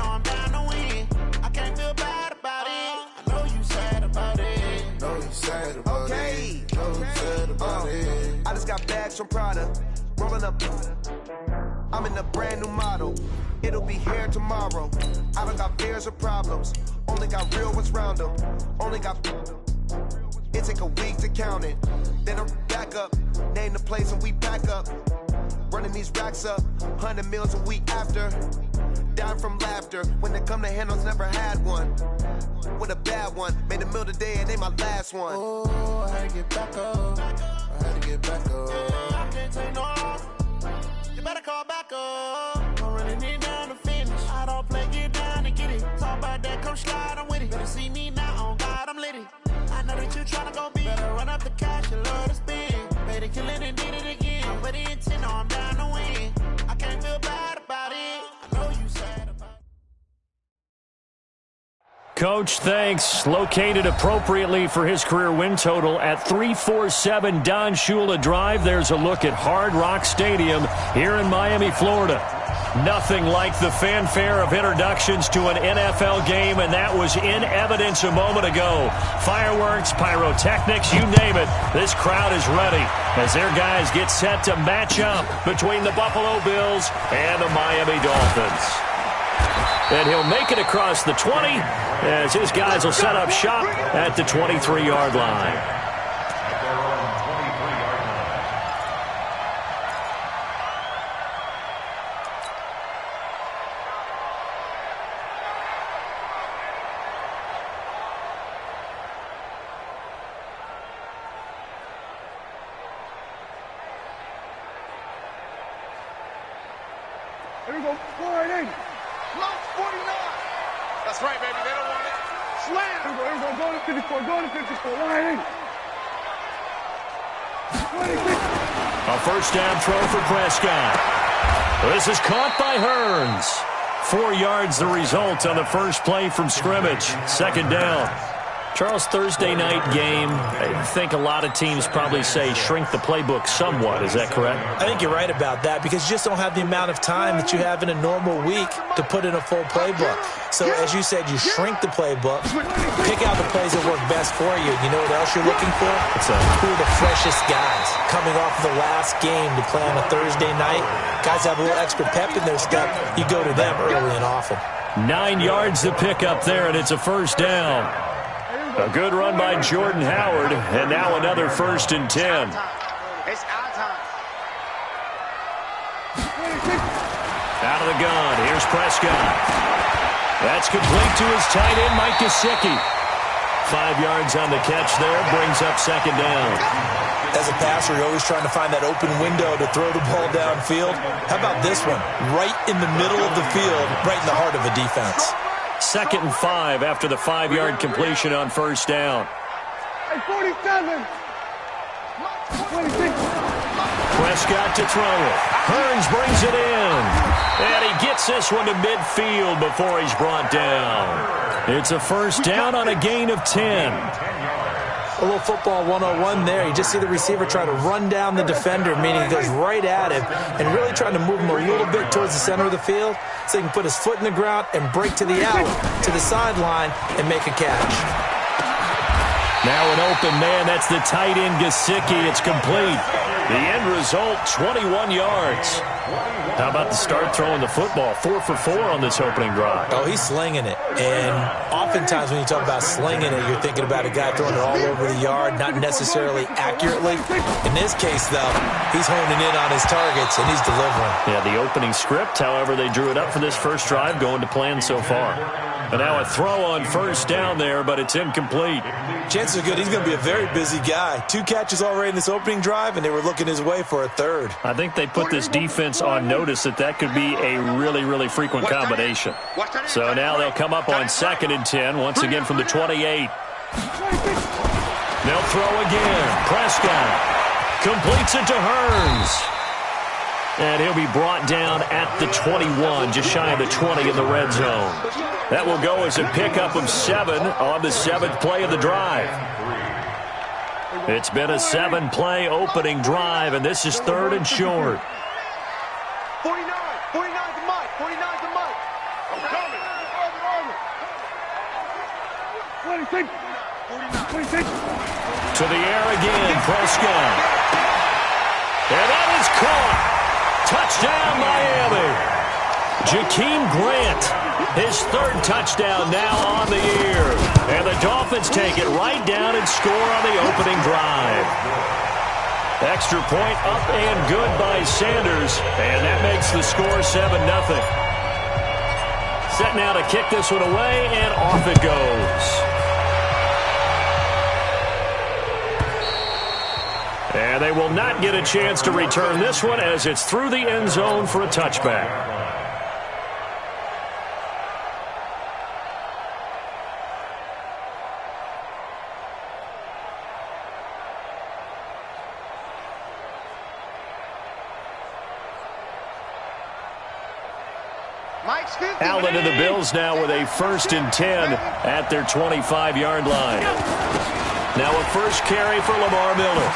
I'm down to win. I can't feel bad about it. I know you sad about it. Know you sad about it. Know you sad about it. I just got bags from Prada. Rolling up. I'm in a brand new model. It'll be here tomorrow. I don't got fears or problems. Only got real ones round them. Only got. It take a week to count it. Then I'm back up. Name the place and we back up. Running these racks up. 100 meals a week after. Down from laughter. When they come to handles, never had one. With a bad one. Made a meal today and ain't my last one. Oh, I had to get back up. I had to get back up. I can't take no loss. You better call back up. I'm running it down to finish. I don't play, get down and get it. Talk about that, come slide, I'm with it. Better see me now, on God, I'm litty. I know that you tryna go big. Better run up the cash, you love to spend. Made it, kill it, and did it again. But the intent, no, I'm down to win. I can't feel bad about it. I know you sad about it. Coach, thanks. Located appropriately for his career win total at 347 Don Shula Drive. There's a look at Hard Rock Stadium here in Miami, Florida. Nothing like the fanfare of introductions to an NFL game, and that was in evidence a moment ago. Fireworks, pyrotechnics, you name it. This crowd is ready as their guys get set to match up between the Buffalo Bills and the Miami Dolphins. And he'll make it across the 20 as his guys will set up shop at the 23-yard line. Here we go, 480. Lock 49. That's right, baby. They don't want it. Slam. Here we go, go to 54, go to 54, 180. 26. A first down throw for Prescott. This is caught by Hearns. 4 yards the result on the first play from scrimmage. Second down. Charles, Thursday night game, I think a lot of teams probably say shrink the playbook somewhat. Is that correct? I think you're right about that because you just don't have the amount of time that you have in a normal week to put in a full playbook. So, as you said, you shrink the playbook, pick out the plays that work best for you. You know what else you're looking for? Who are the freshest guys coming off of the last game to play on a Thursday night? Guys have a little extra pep in their step. You go to them early and often. 9 yards to pick up there, and it's a first down. A good run by Jordan Howard, and now another 1st and 10. It's our time. Out of the gun, here's Prescott. That's complete to his tight end, Mike Gesicki. 5 yards on the catch there, brings up second down. As a passer, you're always trying to find that open window to throw the ball downfield. How about this one? Right in the middle of the field, right in the heart of a defense. 2nd and 5 after the 5-yard completion on first down. Hey, 47. 26. Prescott to throw it. Hearns brings it in. And he gets this one to midfield before he's brought down. It's a first down on a gain of 10. A little football 101 there. You just see the receiver try to run down the defender, meaning he goes right at him and really trying to move him a little bit towards the center of the field so he can put his foot in the ground and break to the out, to the sideline, and make a catch. Now an open man. That's the tight end, Gesicki. It's complete. The end result, 21 yards. How about the start throwing the football? 4 for 4 on this opening drive. Oh, he's slinging it. And oftentimes when you talk about slinging it, you're thinking about a guy throwing it all over the yard, not necessarily accurately. In this case, though, he's honing in on his targets, and he's delivering. Yeah, the opening script, however, they drew it up for this first drive, going to plan so far. And now a throw on first down there, but it's incomplete. Chances are good he's going to be a very busy guy. 2 catches already in this opening drive, and they were looking his way for a third. I think they put this defense on notice that could be a really, really frequent combination. So now they'll come up on 2nd and 10, once again from the 28. They'll throw again. Prescott completes it to Hearns. And he'll be brought down at the 21, just shy of the 20 in the red zone. That will go as a pickup of 7 on the 7th play of the drive. It's been a 7-play opening drive, and this is 3rd and short. 49 to Mike. 49 to Mike. I'm coming. 26. 26. To the air again, Prescott. And that is caught. Touchdown, Miami. Jakeem Grant, his third touchdown now on the year. And the Dolphins take it right down and score on the opening drive. Extra point up and good by Sanders. And that makes the score 7-0. Set now to kick this one away, and off it goes. And they will not get a chance to return this one as it's through the end zone for a touchback. Allen and the Bills now with a 1st and 10 at their 25-yard line. Now a first carry for Lamar Miller.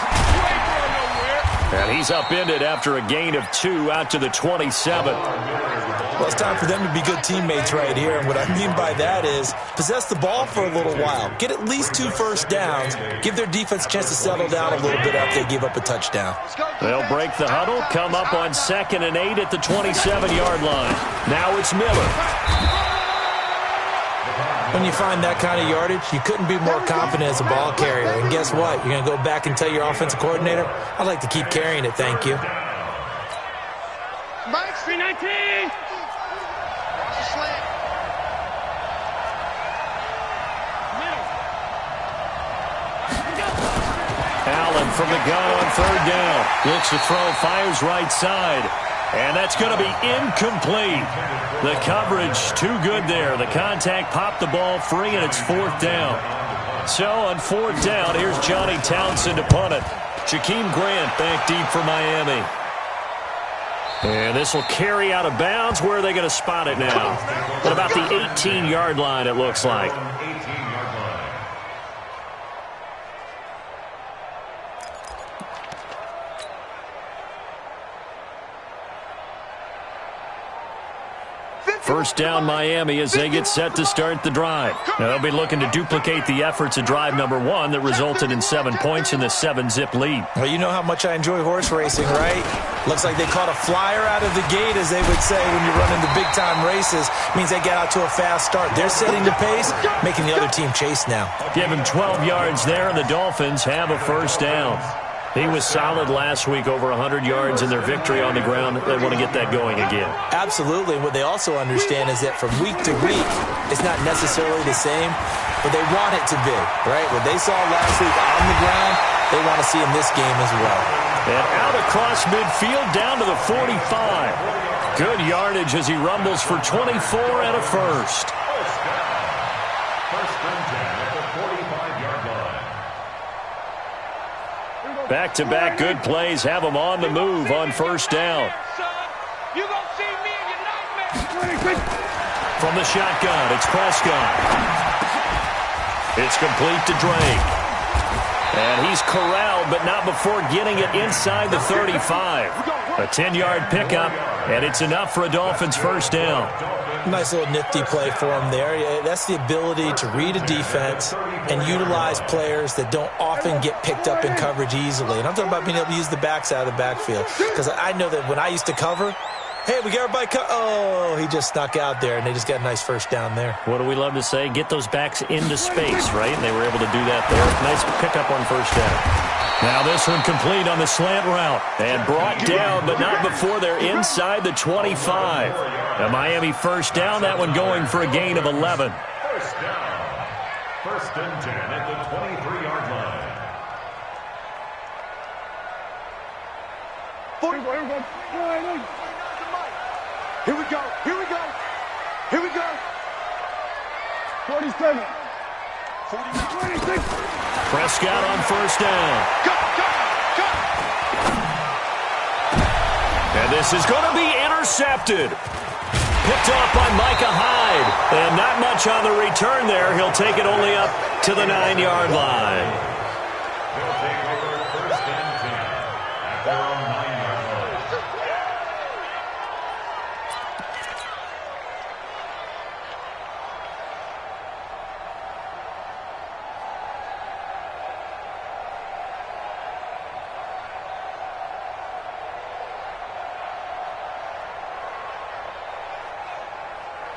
And he's upended after a gain of 2 out to the 27. Well, it's time for them to be good teammates right here. And what I mean by that is possess the ball for a little while. Get at least 2 first downs. Give their defense a chance to settle down a little bit after they give up a touchdown. They'll break the huddle, come up on 2nd and 8 at the 27-yard line. Now it's Miller. When you find that kind of yardage, you couldn't be more confident as a ball carrier. And guess what? You're going to go back and tell your offensive coordinator, I'd like to keep carrying it, thank you. Mike, 319. Allen from the gun on 3rd down. Looks to throw, fires right side. And that's going to be incomplete. The coverage too good there. The contact popped the ball free, and it's 4th down. So on 4th down, here's Johnny Townsend to punt it. Jakeem Grant back deep for Miami. And this will carry out of bounds. Where are they going to spot it now? At about the 18-yard line, it looks like. First down, Miami, as they get set to start the drive. Now, they'll be looking to duplicate the efforts of drive number 1 that resulted in 7 points in the 7-zip lead. Well, you know how much I enjoy horse racing, right? Looks like they caught a flyer out of the gate, as they would say when you're running the big-time races. Means they get out to a fast start. They're setting the pace, making the other team chase now. Give him 12 yards there, and the Dolphins have a first down. He was solid last week, over 100 yards in their victory on the ground. They want to get that going again. Absolutely. What they also understand is that from week to week, it's not necessarily the same, but they want it to be, right? What they saw last week on the ground, they want to see in this game as well. And out across midfield, down to the 45. Good yardage as he rumbles for 24 and a first. Back-to-back good plays have them on the move on first down. From the shotgun, it's Prescott. It's complete to Drake. And he's corralled, but not before getting it inside the 35. A 10-yard pickup, and it's enough for a Dolphins first down. Nice little nifty play for him there. That's the ability to read a defense and utilize players that don't often get picked up in coverage easily. And I'm talking about being able to use the backs out of the backfield. Because I know that when I used to cover, hey, we got everybody oh, he just snuck out there, and they just got a nice first down there. What do we love to say? Get those backs into space, right? And they were able to do that there. Nice pickup on first down. Now this one complete on the slant route and brought down, but not before they're inside the 25. A Miami first down, that one going for a gain of 11. First down. 1st and 10 at the 23-yard line. Here we go. Here we go. Here we go. 47. 26. Prescott on first down. Go, go, go. And this is going to be intercepted. Picked off by Micah Hyde. And not much on the return there. He'll take it only up to the 9-yard line. They'll take over 1st and 10 at their own 9-yard line.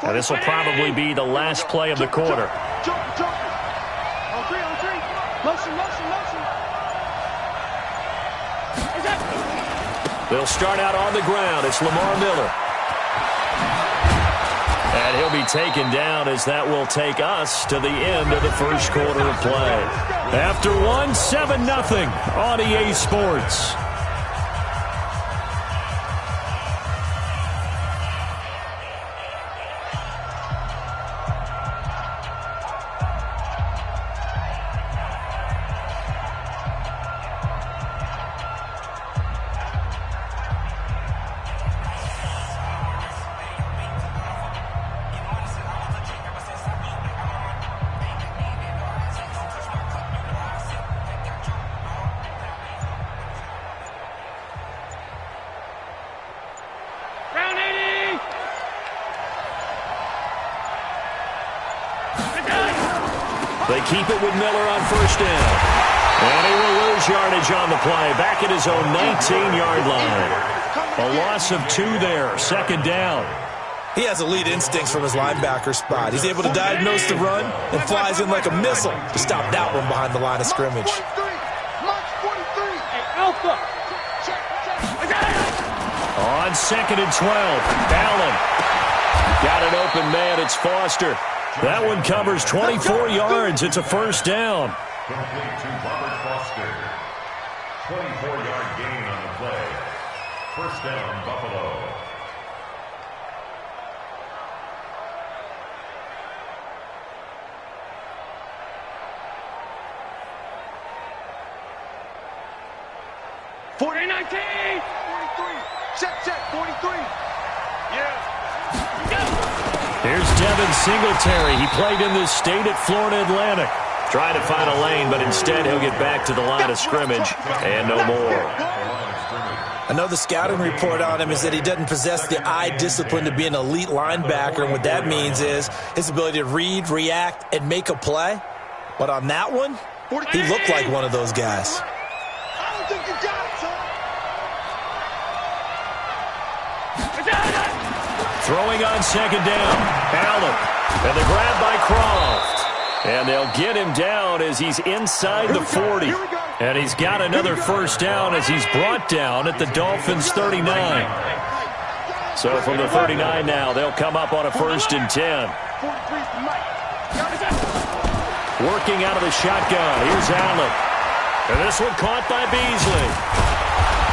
And this will probably be the last play of the quarter. On three. Motion. They'll start out on the ground. It's Lamar Miller. And he'll be taken down as that will take us to the end of the first quarter of play. After one, 7-0 on EA Sports. They keep it with Miller on first down. And he will lose yardage on the play. Back at his own 19-yard line. A loss of 2 there. Second down. He has elite instincts from his linebacker spot. He's able to diagnose the run and flies in like a missile to stop that one behind the line of scrimmage. On 2nd and 12. Allen. Got an open man. It's Foster. That one covers 24 yards. It's a first down. Complete to Robert Foster. 24-yard gain on the play. First down, Buffalo. Check, 43. Yeah. Here's Devin Singletary. He played in this state at Florida Atlantic. Trying to find a lane, but instead he'll get back to the line of scrimmage and no more. Another scouting report on him is that he doesn't possess the eye discipline to be an elite linebacker, and what that means is his ability to read, react, and make a play. But on that one, he looked like one of those guys. I don't think you got it, son. Throwing on second down. Allen. And the grab by Croft. And they'll get him down as he's inside the 40. And he's got another first down as he's brought down at the Dolphins' 39. So from the 39 now, they'll come up on a 1st and 10. Working out of the shotgun. Here's Allen. And this one caught by Beasley.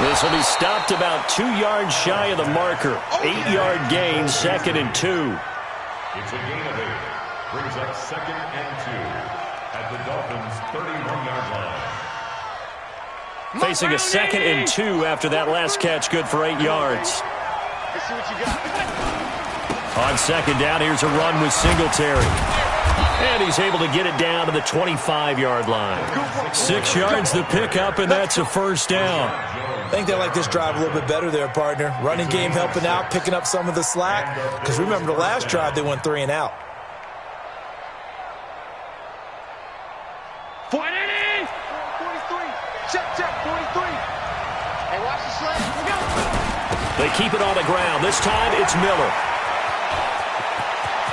This will be stopped about 2 yards shy of the marker. 8-yard gain, 2nd and 2. It's a gain of 8. Brings up 2nd and 2 at the Dolphins' 31-yard line. Facing a 2nd and 2 after that last catch, good for 8 yards. Let's see what you got. On second down, here's a run with Singletary. And he's able to get it down to the 25-yard line. 6 yards the pickup, and that's a first down. I think they like this drive a little bit better there, partner. Running game helping out, picking up some of the slack. Because remember the last drive, they went 3 and out. 43. Check, 43. Hey, watch the slant. They keep it on the ground. This time, it's Miller.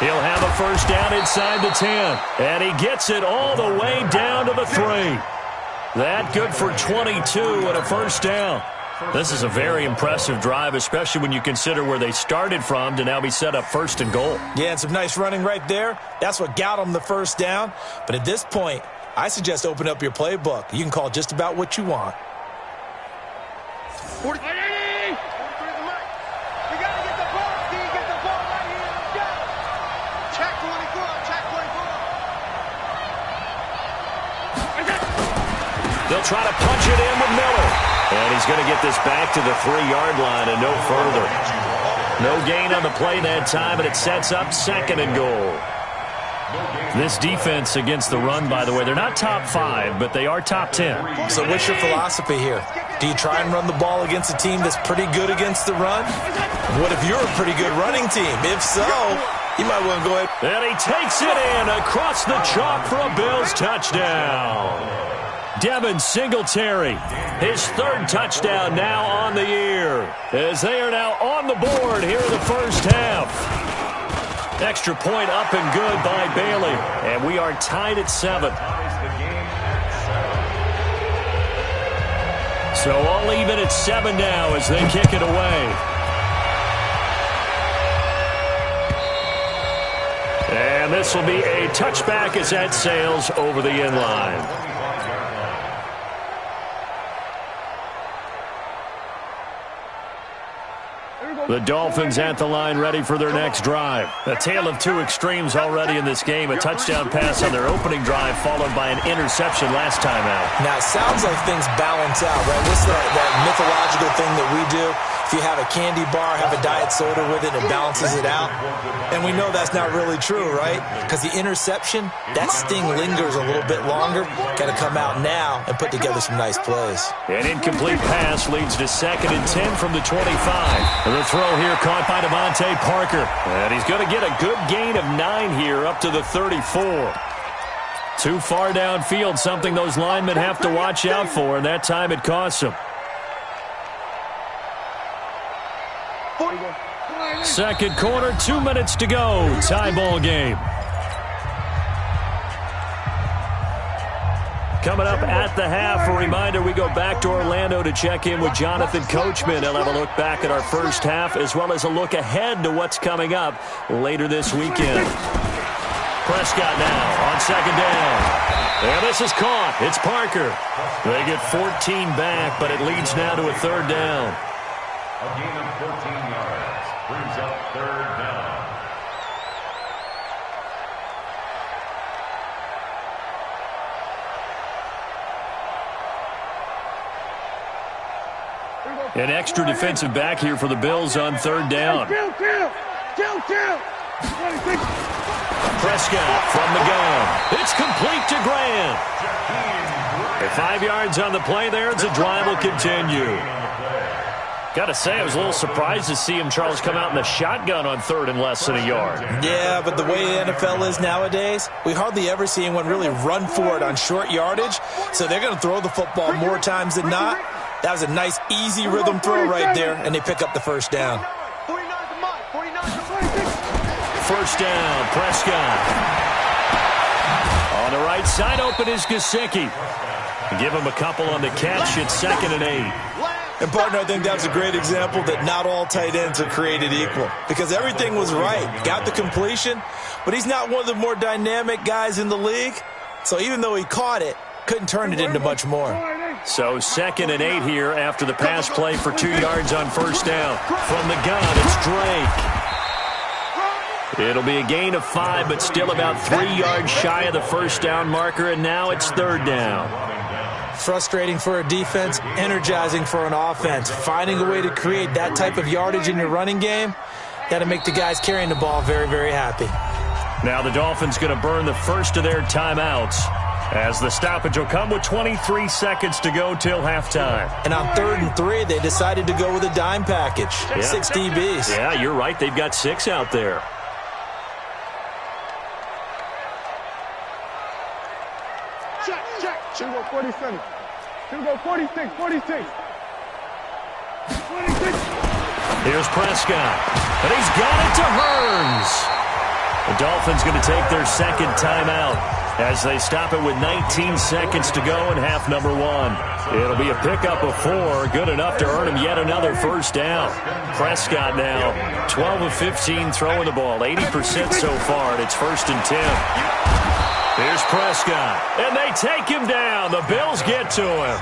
He'll have a first down inside the 10. And he gets it all the way down to the 3. That good for 22 and a first down. This is a very impressive drive, especially when you consider where they started from to now be set up 1st and goal. Yeah, and some nice running right there. That's what got them the first down. But at this point, I suggest open up your playbook. You can call just about what you want. 40. They'll try to punch it in with Miller. And he's going to get this back to the 3-yard line and no further. No gain on the play that time, and it sets up 2nd and goal. This defense against the run, by the way, they're not top 5, but they are top 10. So what's your philosophy here? Do you try and run the ball against a team that's pretty good against the run? What if you're a pretty good running team? If so, you might want to go ahead. And he takes it in across the chalk for a Bills touchdown. Devin Singletary, his 3rd touchdown now on the year, as they are now on the board here in the first half. Extra point up and good by Bailey. And we are tied at 7. So all even at 7 now as they kick it away. And this will be a touchback as that sails over the end line. The Dolphins at the line ready for their next drive. A tale of two extremes already in this game. A touchdown pass on their opening drive followed by an interception last time out. Now, it sounds like things balance out, right? What's that mythological thing that we do? If you have a candy bar, have a diet soda with it, it balances it out. And we know that's not really true, right? Because the interception, that sting lingers a little bit longer. Got to come out now and put together some nice plays. An incomplete pass leads to 2nd and 10 from the 25. The throw here caught by Devontae Parker. And he's going to get a good gain of 9 here up to the 34. Too far downfield, something those linemen have to watch out for, and that time it costs them. Second quarter, 2 minutes to go. Tie ball game. Coming up at the half, a reminder, we go back to Orlando to check in with Jonathan Coachman. He'll have a look back at our first half as well as a look ahead to what's coming up later this weekend. Prescott now on 2nd down. And this is caught. It's Parker. They get 14 back, but it leads now to a 3rd down. A gain of 14 yards brings up 3rd down. An extra defensive back here for the Bills on 3rd down. Prescott from the gun. It's complete to Grant. 5 yards on the play there. The drive will continue. Got to say, I was a little surprised to see him, Charles, come out in the shotgun on 3rd and less than a yard. Yeah, but the way the NFL is nowadays, we hardly ever see anyone really run for it on short yardage. So they're going to throw the football more times than not. That was a nice, easy rhythm throw right there, and they pick up the 1st down. 1st down, Prescott. On the right side, open is Gesicki. Give him a couple on the catch. It's 2nd and 8. And, partner, I think that's a great example that not all tight ends are created equal because everything was right. Got the completion, but he's not one of the more dynamic guys in the league. So even though he caught it, couldn't turn it into much more. So 2nd and 8 here after the pass play for 2 yards on 1st down. From the gun, it's Drake. It'll be a gain of 5, but still about 3 yards shy of the 1st down marker, and now it's 3rd down. Frustrating for a defense, energizing for an offense. Finding a way to create that type of yardage in your running game, that'll make the guys carrying the ball very, very happy. Now the Dolphins going to burn the first of their timeouts as the stoppage will come with 23 seconds to go till halftime. And on 3rd and 3, they decided to go with a dime package. Yeah. 6 DBs. Yeah, you're right. They've got 6 out there. Check. 47. 46. 46. Here's Prescott. And he's got it to Hearns. The Dolphins going to take their 2nd timeout as they stop it with 19 seconds to go in half number 1. It'll be a pickup of 4, good enough to earn him yet another 1st down. Prescott now 12 of 15 throwing the ball, 80% so far, and it's 1st and 10. Here's Prescott, and they take him down. The Bills get to him.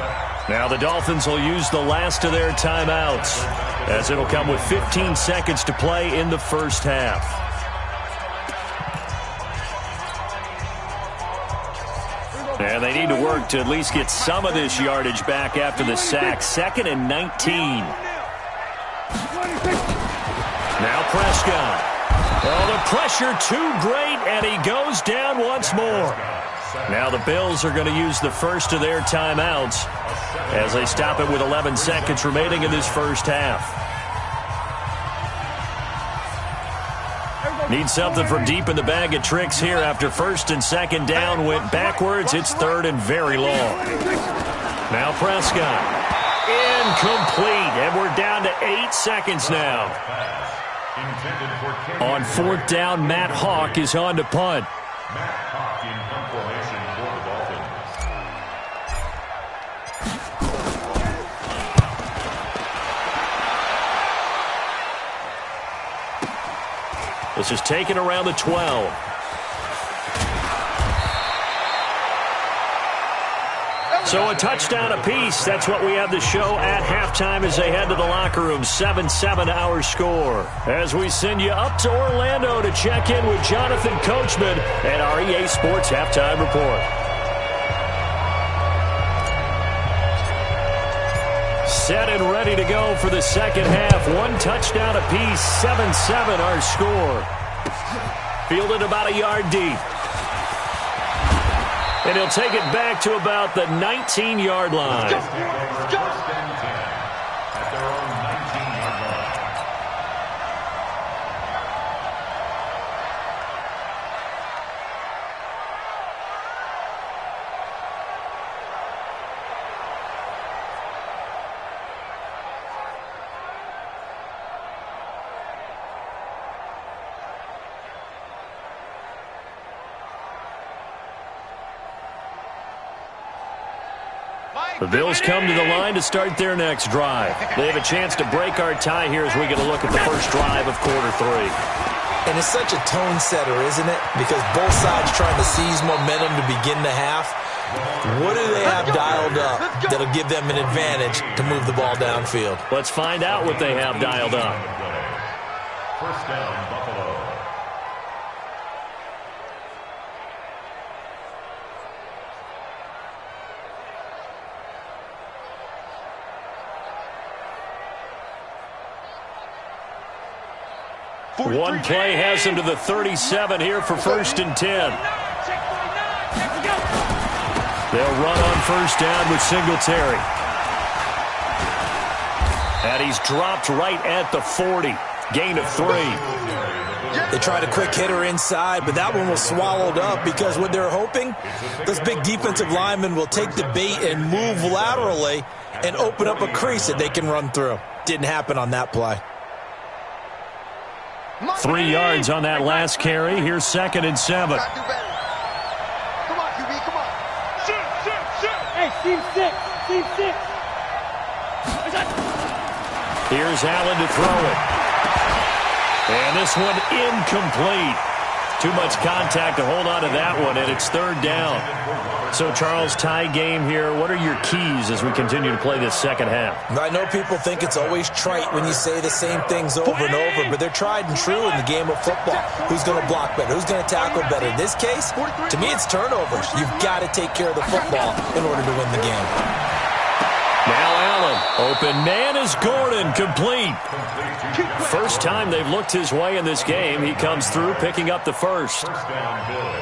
Now the Dolphins will use the last of their timeouts as it'll come with 15 seconds to play in the 1st half. And they need to work to at least get some of this yardage back after the sack. 2nd and 19. Now Prescott. Oh, the pressure too great, and he goes down once more. Now the Bills are going to use the first of their timeouts as they stop it with 11 seconds remaining in this 1st half. Need something from deep in the bag of tricks here after 1st and 2nd down went backwards. It's 3rd and very long. Now Prescott. Incomplete, and we're down to 8 seconds now. Intended for Kenny. On fourth down, Matt Hawk is on to punt. Matt Hawk in punt formation for the Dolphins. This is taken around the 12. So a touchdown apiece. That's what we have the show at halftime as they head to the locker room. 7-7 our score. As we send you up to Orlando to check in with Jonathan Coachman and our EA Sports Halftime Report. Set and ready to go for the second half. One touchdown apiece. 7-7 our score. Fielded about a yard deep. And he'll take it back to about the 19-yard line. First and 10 at their own 19-yard line. The Bills come to the line to start their next drive. They have a chance to break our tie here as we get a look at the first drive of quarter three. And it's such a tone setter, isn't it? Because both sides trying to seize momentum to begin the half. What do they have dialed up that'll give them an advantage to move the ball downfield? Let's find out what they have dialed up. First down, Buffalo. One play has him to the 37 here for first and 10. They'll run on first down with Singletary. And he's dropped right at the 40. Gain of 3. They tried a quick hitter inside, but that one was swallowed up because what they're hoping, those big defensive linemen will take the bait and move laterally and open up a crease that they can run through. Didn't happen on that play. 3 yards on that last carry. Here's second and 7. Come on, QB, come on. Shoot. Hey, team 6. Here's Allen to throw it. And this one incomplete. Too much contact to hold on to that one, and it's third down. So, Charles, tie game here. What are your keys as we continue to play this second half? I know people think it's always trite when you say the same things over and over, but they're tried and true in the game of football. Who's going to block better? Who's going to tackle better? In this case, to me, it's turnovers. You've got to take care of the football in order to win the game. Now Allen. Open man is Gordon. Complete. First time they've looked his way in this game. He comes through picking up the first.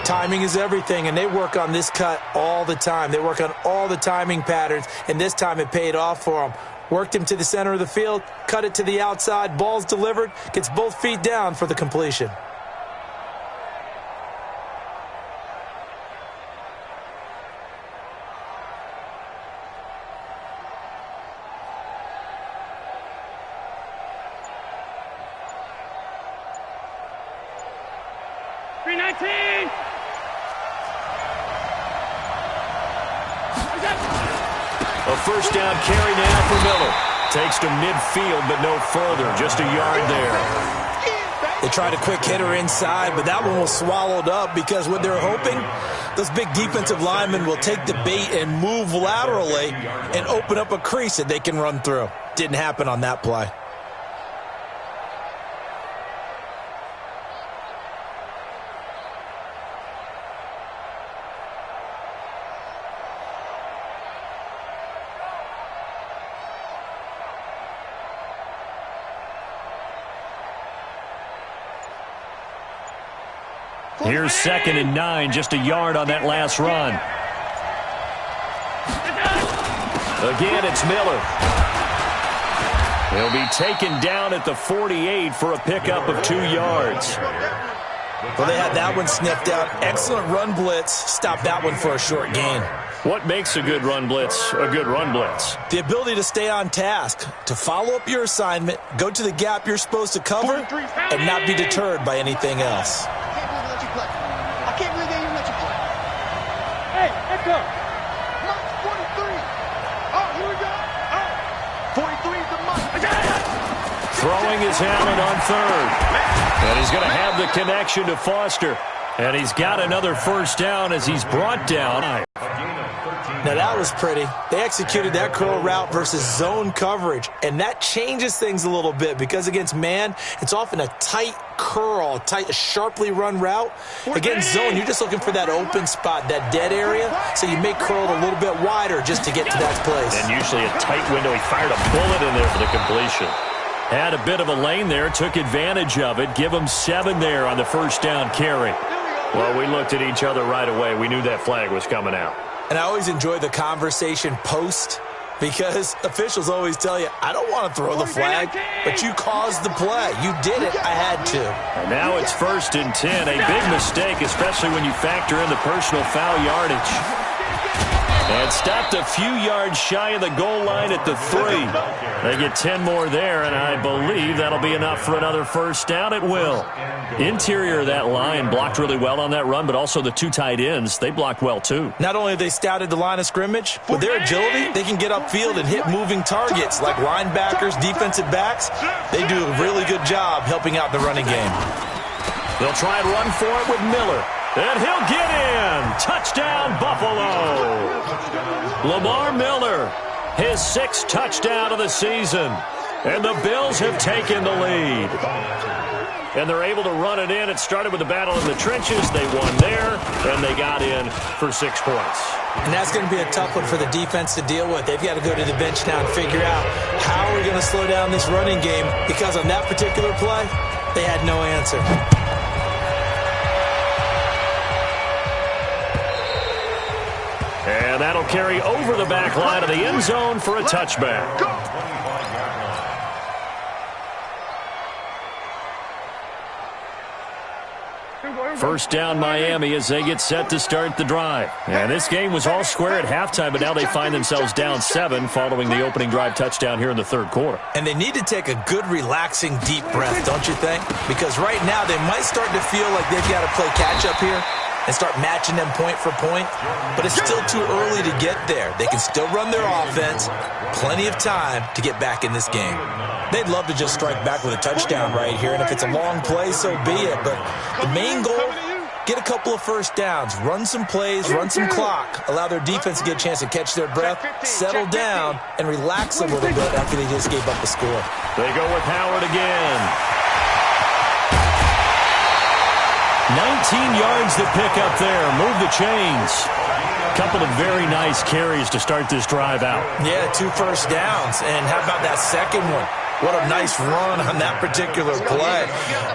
Timing is everything, and they work on this cut all the time. They work on all the timing patterns, and this time it paid off for them. Worked him to the center of the field, cut it to the outside, ball's delivered, gets both feet down for the completion. A first down carry now for Miller. Takes to midfield, but no further. Just a yard there. They tried a quick hitter inside, but that one was swallowed up because what they're hoping, those big defensive linemen will take the bait and move laterally and open up a crease that they can run through. Didn't happen on that play. Here's second and 9, just a yard on that last run. Again, it's Miller. He'll be taken down at the 48 for a pickup of 2 yards. Well, they had that one sniffed out. Excellent run blitz. Stopped that one for a short gain. What makes a good run blitz a good run blitz? The ability to stay on task, to follow up your assignment, go to the gap you're supposed to cover, and not be deterred by anything else. I can't believe they even let you play. Hey, let's go. Mark 43. Oh, here we go. Oh, 43 is the mark. Throwing his Allen on third. And he's going to have the connection to Foster. And he's got another first down as he's brought down. Now, that was pretty. They executed that curl route versus zone coverage, and that changes things a little bit because against man, it's often a tight curl, tight, sharply run route. Against zone, you're just looking for that open spot, that dead area, so you make curl a little bit wider just to get to that place. And usually a tight window. He fired a bullet in there for the completion. Had a bit of a lane there, took advantage of it. Give him 7 there on the first down carry. Well, we looked at each other right away. We knew that flag was coming out. And I always enjoy the conversation post because officials always tell you, I don't want to throw the flag, but you caused the play. You did it. I had to. And now it's 1st and 10. A big mistake, especially when you factor in the personal foul yardage. And stopped a few yards shy of the goal line at the 3. They get 10 more there, and I believe that'll be enough for another first down. It will. Interior of that line blocked really well on that run, but also the 2 tight ends, they blocked well too. Not only have they scouted the line of scrimmage, with their agility, they can get upfield and hit moving targets like linebackers, defensive backs. They do a really good job helping out the running game. They'll try and run for it with Miller. And he'll get in. Touchdown, Buffalo. Lamar Miller, his 6th touchdown of the season. And the Bills have taken the lead. And they're able to run it in. It started with a battle in the trenches. They won there, and they got in for 6 points. And that's going to be a tough one for the defense to deal with. They've got to go to the bench now and figure out how are we going to slow down this running game, because on that particular play, they had no answer. And that'll carry over the back line of the end zone for a touchback. First down Miami as they get set to start the drive. And this game was all square at halftime, but now they find themselves down 7 following the opening drive touchdown here in the 3rd quarter. And they need to take a good, relaxing, deep breath, don't you think? Because right now they might start to feel like they've got to play catch-up here and start matching them point for point. But it's still too early to get there. They can still run their offense. Plenty of time to get back in this game. They'd love to just strike back with a touchdown right here, and if it's a long play, so be it. But the main goal, get a couple of first downs, run some plays, run some clock, allow their defense to get a chance to catch their breath, settle down, and relax a little bit after they just gave up the score. They go with Howard again. 19 yards to pick up there. Move the chains. Couple of very nice carries to start this drive out. Yeah, 2 first downs. And how about that second one? What a nice run on that particular play.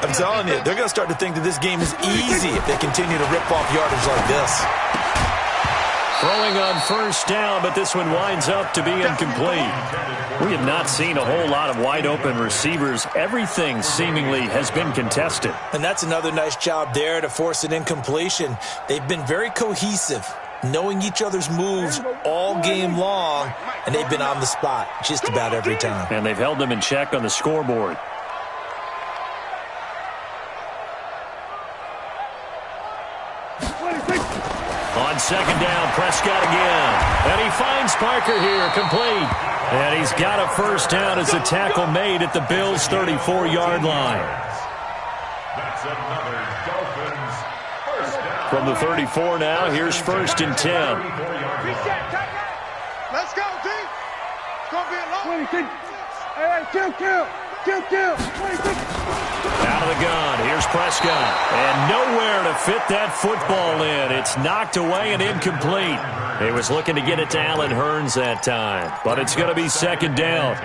I'm telling you, they're going to start to think that this game is easy if they continue to rip off yardage like this. Throwing on first down, but this one winds up to be incomplete. We have not seen a whole lot of wide-open receivers. Everything seemingly has been contested. And that's another nice job there to force an incompletion. They've been very cohesive, knowing each other's moves all game long, and they've been on the spot just about every time. And they've held them in check on the scoreboard. On second down, Prescott again. And he finds Parker here, complete. And he's got a first down as the tackle made at the Bills' 34-yard line. That's another Dolphins first down. From the 34 now, here's 1st and 10. Let's go, D. It's going to be a long 26. Hey, kill. 26. Out of the gun, here's Prescott. And nowhere to fit that football in. It's knocked away and incomplete. He was looking to get it to Allen Hurns that time, but it's going to be second down.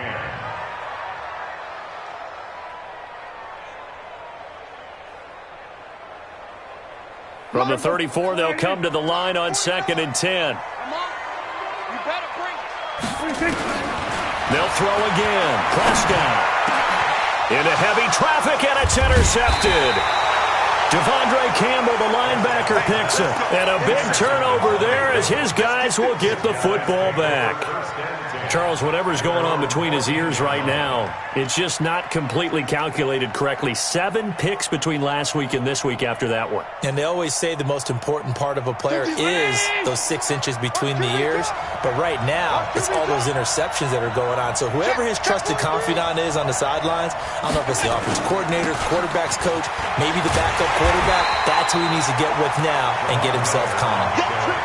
From the 34, they'll come to the line on 2nd and 10. You better bring it. They'll throw again. Prescott into heavy traffic, and it's intercepted. Devondre Campbell, the linebacker, picks it. And a big turnover there as his guys will get the football back. Charles, whatever's going on between his ears right now, it's just not completely calculated correctly. 7 picks between last week and this week after that one. And they always say the most important part of a player is those 6 inches between the ears. But right now, it's all those interceptions that are going on. So whoever his trusted confidant is on the sidelines, I don't know if it's the offensive coordinator, the quarterback's coach, maybe the backup quarterback, that's who he needs to get with now and get himself calm.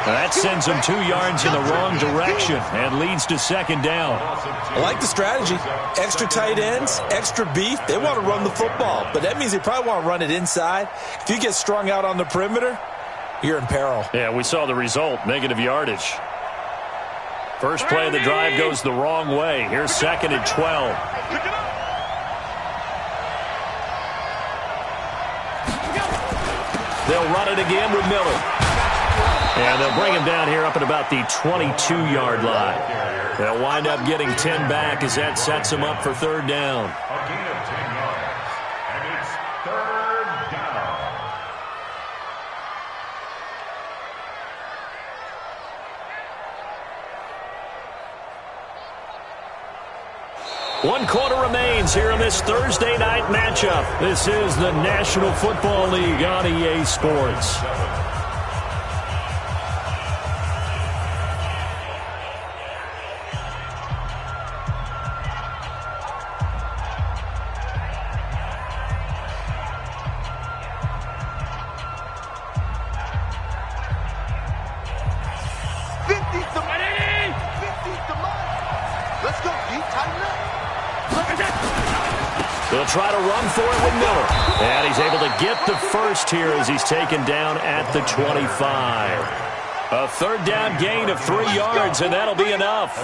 That sends him 2 yards in the wrong direction and leads to second down. I like the strategy. Extra tight ends, extra beef. They want to run the football, but that means they probably want to run it inside. If you get strung out on the perimeter, you're in peril. Yeah, we saw the result, negative yardage. First play of the drive goes the wrong way. Here's 2nd and 12. They'll run it again with Miller. And they'll bring him down here up at about the 22-yard line. They'll wind up getting 10 back as that sets them up for third down. A gain of 10 yards, and it's third down. One quarter remains here in this Thursday night matchup. This is the National Football League on EA Sports. They'll try to run for it with Miller. And he's able to get the first here as he's taken down at the 25. A third down gain of 3 yards, and that'll be enough.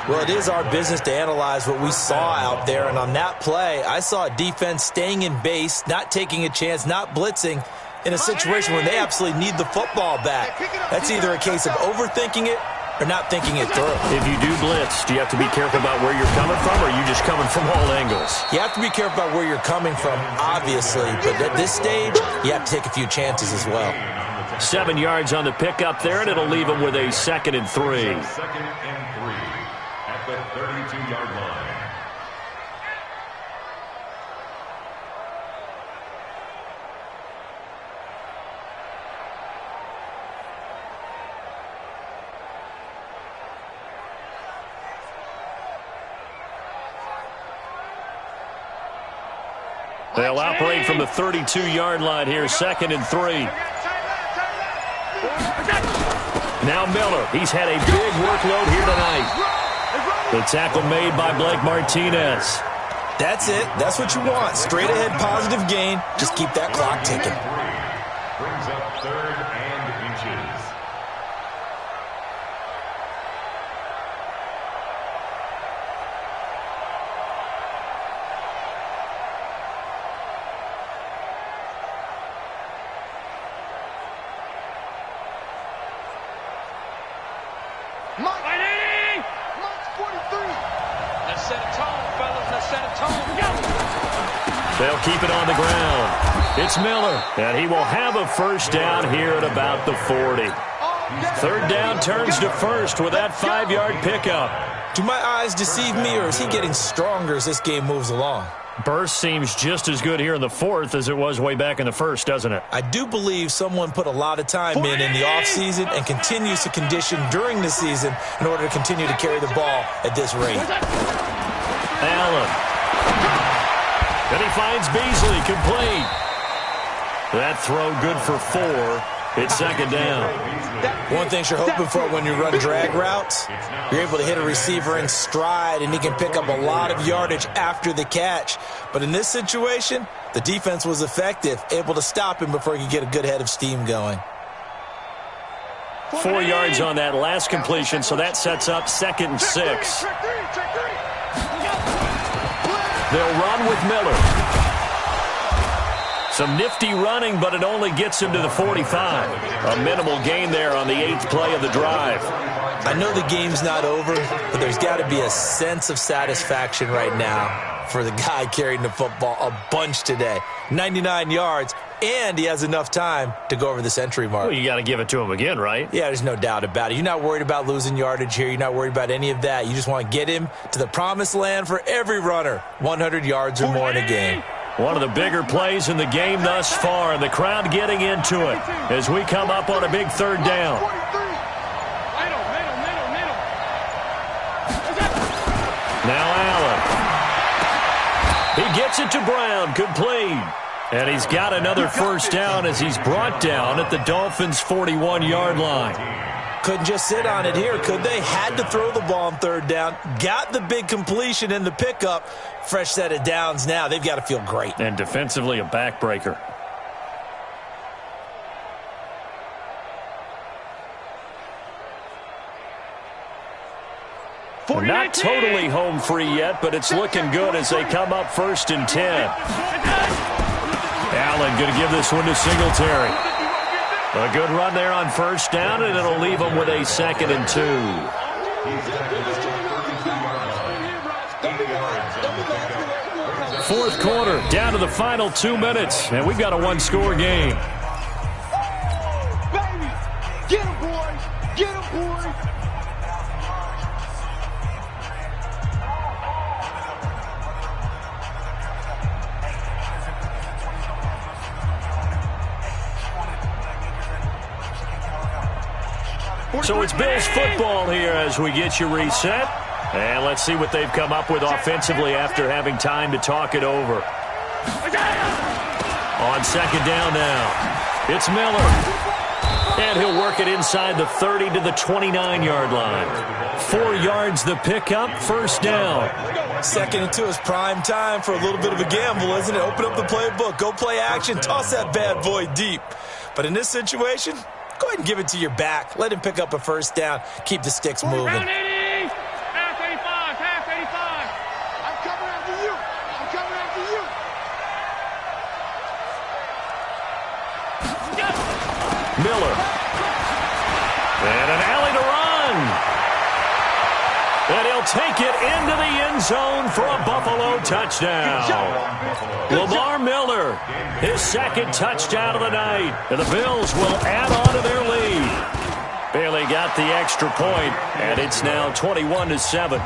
Well, it is our business to analyze what we saw out there. And on that play, I saw a defense staying in base, not taking a chance, not blitzing in a situation where they absolutely need the football back. That's either a case of overthinking it or not thinking it through. If you do blitz, do you have to be careful about where you're coming from, or are you just coming from all angles? You have to be careful about where you're coming from, obviously. But at this stage, you have to take a few chances as well. 7 yards on the pickup there, and it'll leave them with a 2nd and 3. 2nd and 3 at the 32-yard line. They'll operate from the 32-yard line here, 2nd and 3. Now Miller. He's had a big workload here tonight. The tackle made by Blake Martinez. That's it. That's what you want. Straight ahead positive gain. Just keep that clock ticking. Brings up 3rd and inches. They'll keep it on the ground. It's Miller, and he will have a first down here at about the 40. Third down turns to first with that 5-yard pickup. Do my eyes deceive me, or is he getting stronger as this game moves along? Burst seems just as good here in the 4th as it was way back in the 1st, doesn't it? I do believe someone put a lot of time in the offseason and continues to condition during the season in order to continue to carry the ball at this rate. Allen. And he finds Beasley, complete. That throw good for 4. It's 2nd down. One thing you're hoping for when you run drag routes, you're able to hit a receiver in stride, and he can pick up a lot of yardage after the catch. But in this situation, the defense was effective, able to stop him before he could get a good head of steam going. 4 yards on that last completion, so that sets up 2nd and 6. They'll run with Miller. Some nifty running, but it only gets him to the 45. A minimal gain there on the 8th play of the drive. I know the game's not over, but there's got to be a sense of satisfaction right now for the guy carrying the football a bunch today. 99 yards, and he has enough time to go over the century mark. Well, you got to give it to him again, right? Yeah, there's no doubt about it. You're not worried about losing yardage here. You're not worried about any of that. You just want to get him to the promised land for every runner, 100 yards or more in a game. One of the bigger plays in the game thus far, and the crowd getting into it as we come up on a big third down. Now Allen. He gets it to Brown, complete. And he's got another first down as he's brought down at the Dolphins' 41-yard line. Couldn't just sit on it here, could they? Had to throw the ball on third down. Got the big completion in the pickup. Fresh set of downs now. They've got to feel great. And defensively, a backbreaker. Not totally home free yet, but it's looking good as they come up 1st and 10. Allen going to give this one to Singletary. A good run there on first down, and it'll leave them with a 2nd and 2. Fourth quarter, down to the final 2 minutes, and we've got a one-score game. Baby, get him, boys! Get him, boys! So it's Bills football here as we get you reset. And let's see what they've come up with offensively after having time to talk it over. On second down now, it's Miller. And he'll work it inside the 30 to the 29-yard line. 4 yards the pickup, first down. 2nd and 2 is prime time for a little bit of a gamble, isn't it? Open up the playbook, go play action, toss that bad boy deep. But in this situation, go ahead and give it to your back. Let him pick up a first down. Keep the sticks moving. Half 85, half 85. I'm coming after you. I'm coming after you. Miller. And an alley to run. And he'll take it into the end zone for a Buffalo touchdown. Lamar Miller, his 2nd touchdown of the night. And the Bills will add on to their lead. Bailey got the extra point, and it's now 21-7.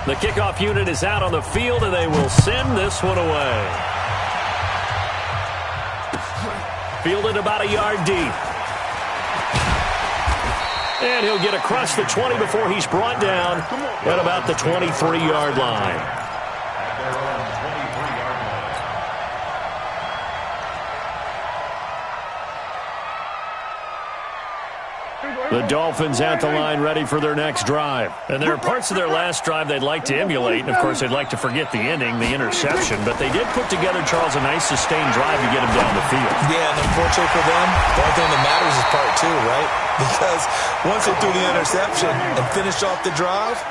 The kickoff unit is out on the field, and they will send this one away. Fielded about a yard deep. And he'll get across the 20 before he's brought down at about the 23-yard line. The Dolphins at the line ready for their next drive. And there are parts of their last drive they'd like to emulate. And, of course, they'd like to forget the ending, the interception. But they did put together, Charles, a nice sustained drive to get them down the field. Yeah, and unfortunately for them, the only thing that matters is part 2, right? Because once they threw the interception and finished off the drive,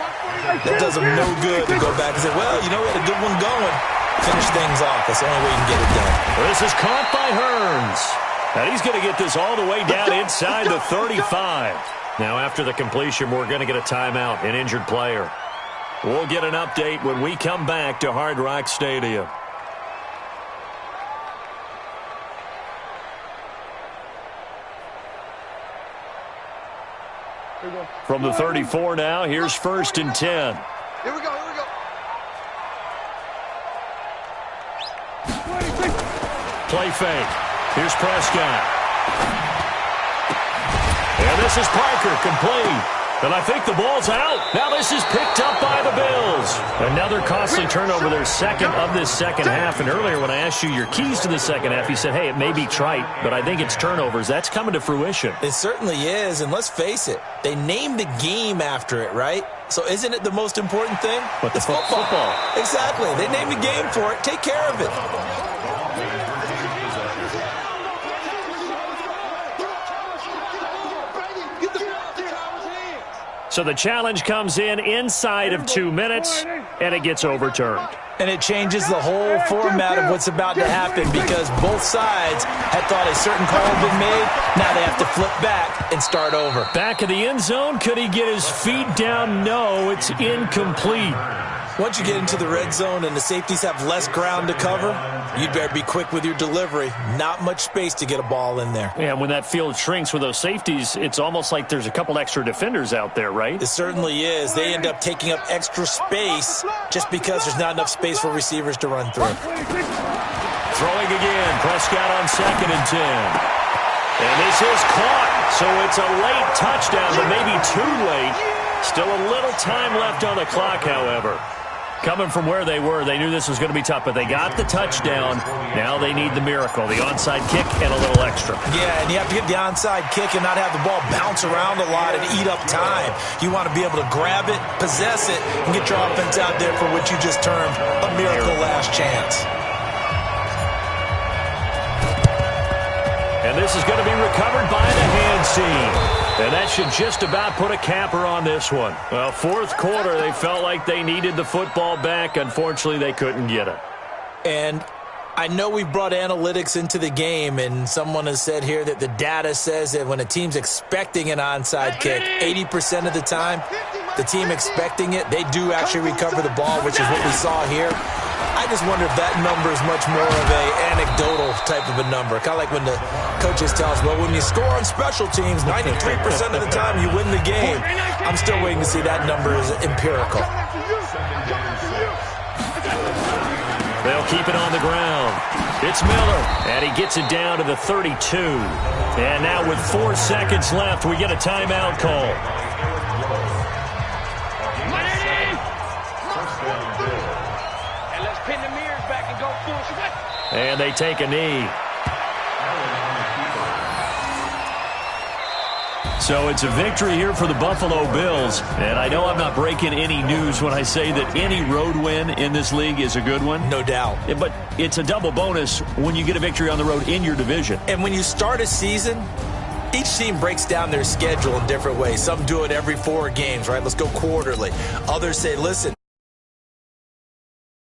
that does them no good to go back and say, well, you know, we had a good one going. Finish things off. That's the only way you can get it done. This is caught by Hearns. And he's going to get this all the way down inside the 35. Now, after the completion, we're going to get a timeout, an injured player. We'll get an update when we come back to Hard Rock Stadium. From the 34 now, here's 1st and 10. Here we go, here we go. Play fake. Here's Prescott. And this is Parker, complete. And I think the ball's out. Now this is picked up by the Bills. Another costly turnover, their 2nd of this second half. And earlier when I asked you your keys to the second half, you said, hey, it may be trite, but I think it's turnovers. That's coming to fruition. It certainly is, and let's face it, they named the game after it, right? So isn't it the most important thing? But it's football. Exactly. They named the game for it. Take care of it. So the challenge comes in inside of 2 minutes, and it gets overturned. And it changes the whole format of what's about to happen because both sides had thought a certain call had been made. Now they have to flip back and start over. Back of the end zone. Could he get his feet down? No, it's incomplete. Once you get into the red zone and the safeties have less ground to cover, you'd better be quick with your delivery. Not much space to get a ball in there. Yeah, when that field shrinks with those safeties, it's almost like there's a couple extra defenders out there, right? It certainly is. They end up taking up extra space just because there's not enough space for receivers to run through. Throwing again. Prescott on 2nd and 10. And this is caught. So it's a late touchdown, but maybe too late. Still a little time left on the clock, however. Coming from where they were, they knew this was going to be tough, but they got the touchdown. Now they need the miracle, the onside kick and a little extra. Yeah, and you have to get the onside kick and not have the ball bounce around a lot and eat up time. You want to be able to grab it, possess it, and get your offense out there for what you just termed a miracle last chance. And this is going to be recovered by the hands team. And that should just about put a capper on this one. Well, fourth quarter, they felt like they needed the football back. Unfortunately, they couldn't get it. And I know we brought analytics into the game, and someone has said here that the data says that when a team's expecting an onside kick, 80% of the time, the team expecting it, they do actually recover the ball, which is what we saw here. I just wonder if that number is much more of a anecdotal type of a number. Kind of like when the coaches tell us, well, when you score on special teams, 93% of the time you win the game. I'm still waiting to see that number is empirical. They'll keep it on the ground. It's Miller, and he gets it down to the 32. And now with 4 seconds left, we get a timeout call. And they take a knee. So it's a victory here for the Buffalo Bills. And I know I'm not breaking any news when I say that any road win in this league is a good one. No doubt. But it's a double bonus when you get a victory on the road in your division. And when you start a season, each team breaks down their schedule in different ways. Some do it every 4 games, right? Let's go quarterly. Others say, listen,